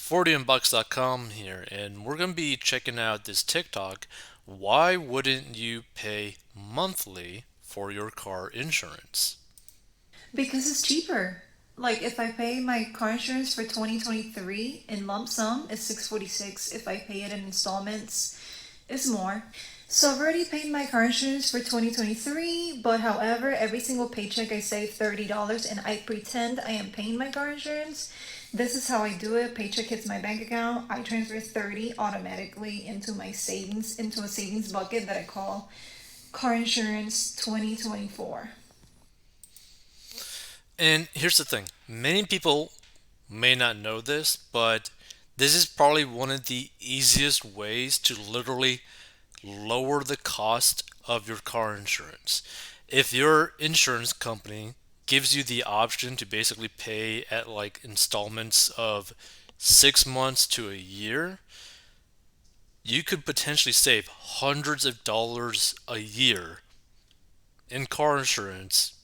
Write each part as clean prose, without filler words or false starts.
40inbox.com here, and we're going to be checking out this TikTok. Why wouldn't you pay monthly for your car insurance? Because it's cheaper. Like if I pay my car insurance for 2023 in lump sum, it's 646. If I pay it in installments, it's more. So I've already paid my car insurance for 2023, but however, every single paycheck I save $30 and I pretend I am paying my car insurance. This is how I do it. Paycheck hits my bank account. I transfer 30 automatically into my savings, into a savings bucket that I call car insurance 2024. And here's the thing, many people may not know this, but this is probably one of the easiest ways to literally lower the cost of your car insurance. If your insurance company gives you the option to basically pay at like installments of 6 months to a year, you could potentially save hundreds of dollars a year in car insurance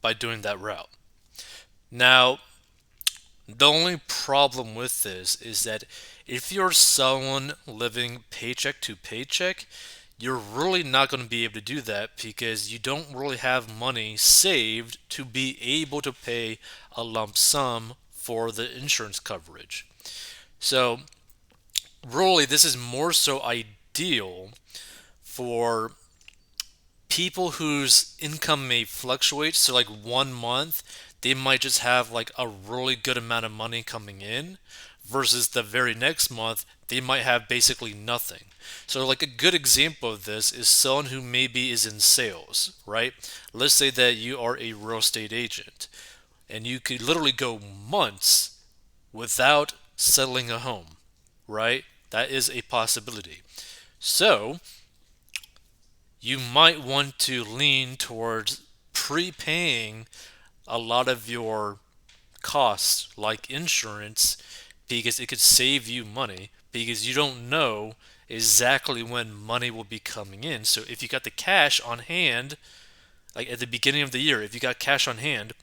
by doing that route. Now, the only problem with this is that if you're someone living paycheck to paycheck, you're really not going to be able to do that because you don't really have money saved to be able to pay a lump sum for the insurance coverage. So, really, this is more so ideal for people whose income may fluctuate. So, like 1 month, they might just have like a really good amount of money coming in, versus the very next month, they might have basically nothing. So, like a good example of this is someone who maybe is in sales, right? Let's say that you are a real estate agent and you could literally go months without settling a home, right? That is a possibility. So, you might want to lean towards prepaying a lot of your costs, like insurance, because it could save you money because you don't know exactly when money will be coming in. So if you got the cash on hand, like at the beginning of the year, if you got cash on hand,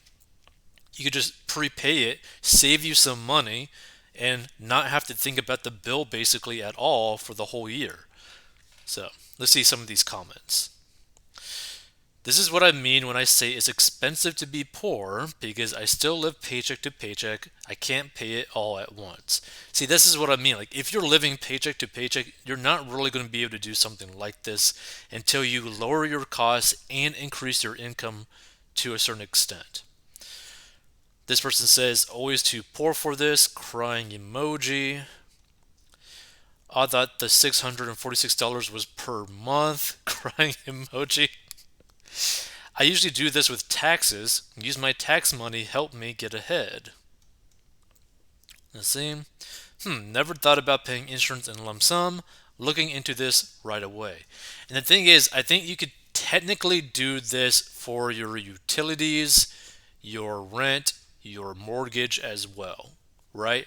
you could just prepay it, save you some money, and not have to think about the bill basically at all for the whole year. So let's see some of these comments. This is what I mean when I say it's expensive to be poor because I still live paycheck to paycheck. I can't pay it all at once. See, this is what I mean. Like, if you're living paycheck to paycheck, you're not really going to be able to do something like this until you lower your costs and increase your income to a certain extent. This person says, always too poor for this, crying emoji. I thought the $646 was per month, crying emoji. I usually do this with taxes. Use my tax money help me get ahead. Let's see. Never thought about paying insurance in lump sum. Looking into this right away. And the thing is, I think you could technically do this for your utilities, your rent, your mortgage as well, right?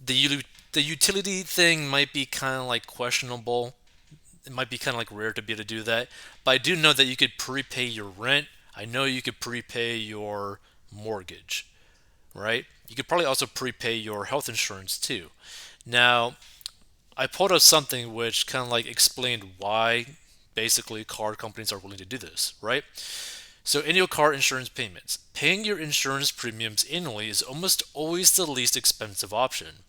The utility thing might be kind of like questionable. It might be kind of like rare to be able to do that. But I do know that you could prepay your rent. I know you could prepay your mortgage, right? You could probably also prepay your health insurance too. Now, I pulled up something which kind of like explained why basically car companies are willing to do this, right? So, annual car insurance payments. Paying your insurance premiums annually is almost always the least expensive option.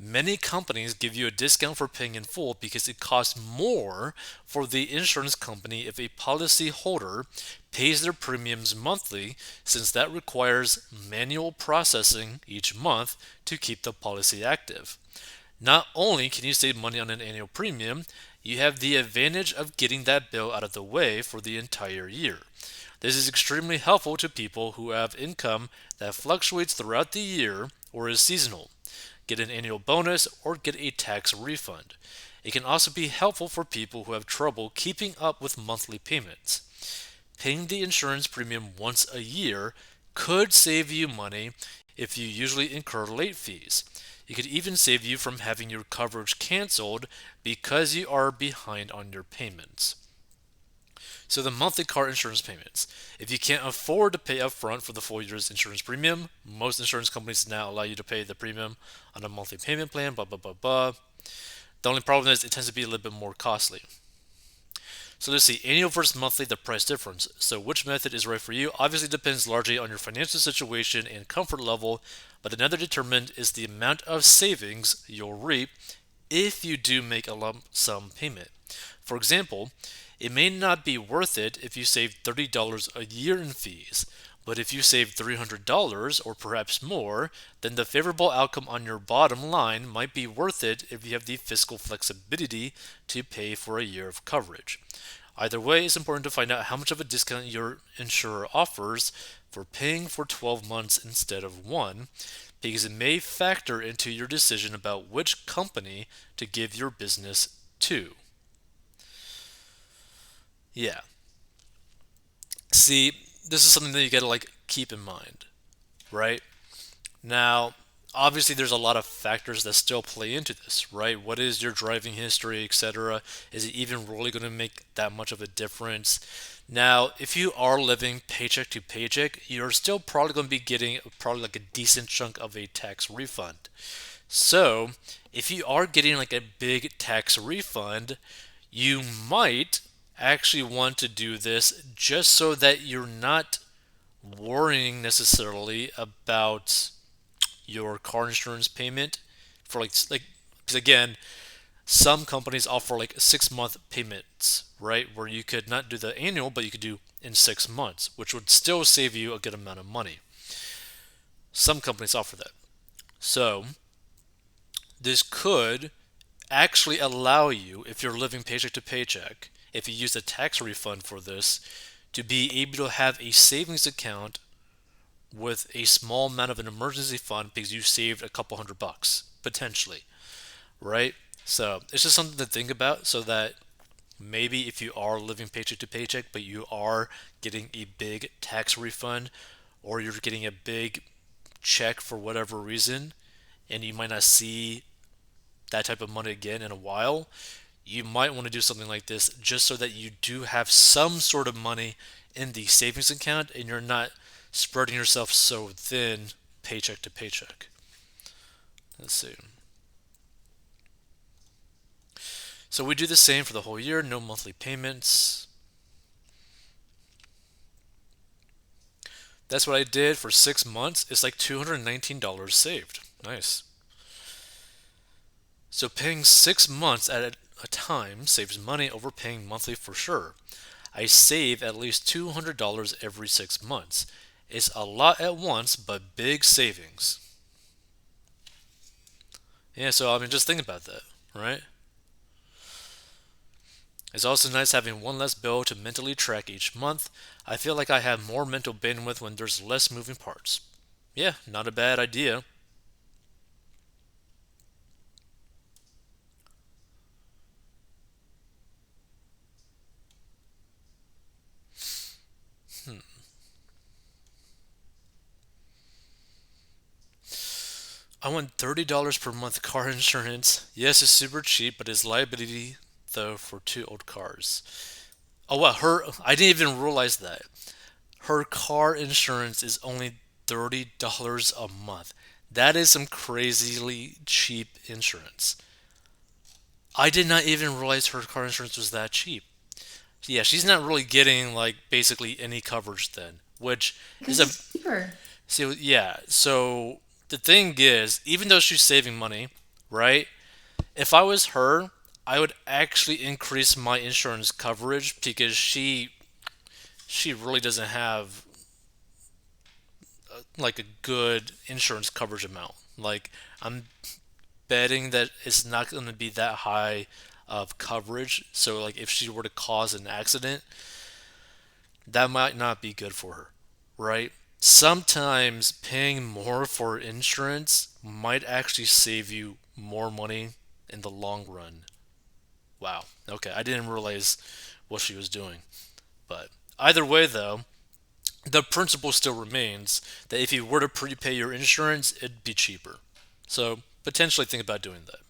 Many companies give you a discount for paying in full because it costs more for the insurance company if a policyholder pays their premiums monthly, since that requires manual processing each month to keep the policy active. Not only can you save money on an annual premium, you have the advantage of getting that bill out of the way for the entire year. This is extremely helpful to people who have income that fluctuates throughout the year or is seasonal, get an annual bonus, or get a tax refund. It can also be helpful for people who have trouble keeping up with monthly payments. Paying the insurance premium once a year could save you money if you usually incur late fees. It could even save you from having your coverage canceled because you are behind on your payments. So the monthly car insurance payments. If you can't afford to pay upfront for the full year's insurance premium, most insurance companies now allow you to pay the premium on a monthly payment plan, blah blah blah blah. The only problem is it tends to be a little bit more costly. So let's see, annual versus monthly, the price difference. So which method is right for you? Obviously depends largely on your financial situation and comfort level, but another determinant is the amount of savings you'll reap if you do make a lump sum payment. For example, it may not be worth it if you save $30 a year in fees, but if you save $300 or perhaps more, then the favorable outcome on your bottom line might be worth it if you have the fiscal flexibility to pay for a year of coverage. Either way, it's important to find out how much of a discount your insurer offers for paying for 12 months instead of one, because it may factor into your decision about which company to give your business to. Yeah. See, this is something that you gotta keep in mind, right? Now, obviously, there's a lot of factors that still play into this, right? What is your driving history, etc.? Is it even really going to make that much of a difference? Now, if you are living paycheck to paycheck, you're still probably going to be getting probably like a decent chunk of a tax refund. So, if you are getting like a big tax refund, you might actually want to do this just so that you're not worrying necessarily about your car insurance payment for like because again, some companies offer like 6 month payments, right, where you could not do the annual but you could do in 6 months, which would still save you a good amount of money. Some companies offer that. So this could actually allow you, if you're living paycheck to paycheck, if you use a tax refund for this, to be able to have a savings account with a small amount of an emergency fund because you saved a couple $100 potentially, right? So it's just something to think about so that maybe if you are living paycheck to paycheck but you are getting a big tax refund or you're getting a big check for whatever reason and you might not see that type of money again in a while, you might want to do something like this just so that you do have some sort of money in the savings account and you're not spreading yourself so thin paycheck to paycheck. Let's see. So we do the same for the whole year, no monthly payments. That's what I did for 6 months. It's like $219 saved. Nice. So paying 6 months at a time saves money over paying monthly for sure. I save at least $200 every 6 months. It's a lot at once, but big savings. Yeah, so I mean, just think about that, right? It's also nice having one less bill to mentally track each month. I feel like I have more mental bandwidth when there's less moving parts. Yeah, not a bad idea. Hmm. I want $30 per month car insurance. Yes, it's super cheap, but it's liability though for two old cars. Oh wow, her I didn't even realize that. Her car insurance is only $30 a month. That is some crazily cheap insurance. I did not even realize her car insurance was that cheap. Yeah, she's not really getting like basically any coverage then, which is Because a it's cheaper. so yeah. So the thing is, even though she's saving money, right? If I was her, I would actually increase my insurance coverage because she really doesn't have like a good insurance coverage amount. Like I'm betting that it's not going to be that high of coverage. So like if she were to cause an accident, that might not be good for her, right? Sometimes paying more for insurance might actually save you more money in the long run. Wow. Okay, I didn't realize what she was doing. But either way though, the principle still remains that if you were to prepay your insurance, it'd be cheaper. So potentially think about doing that.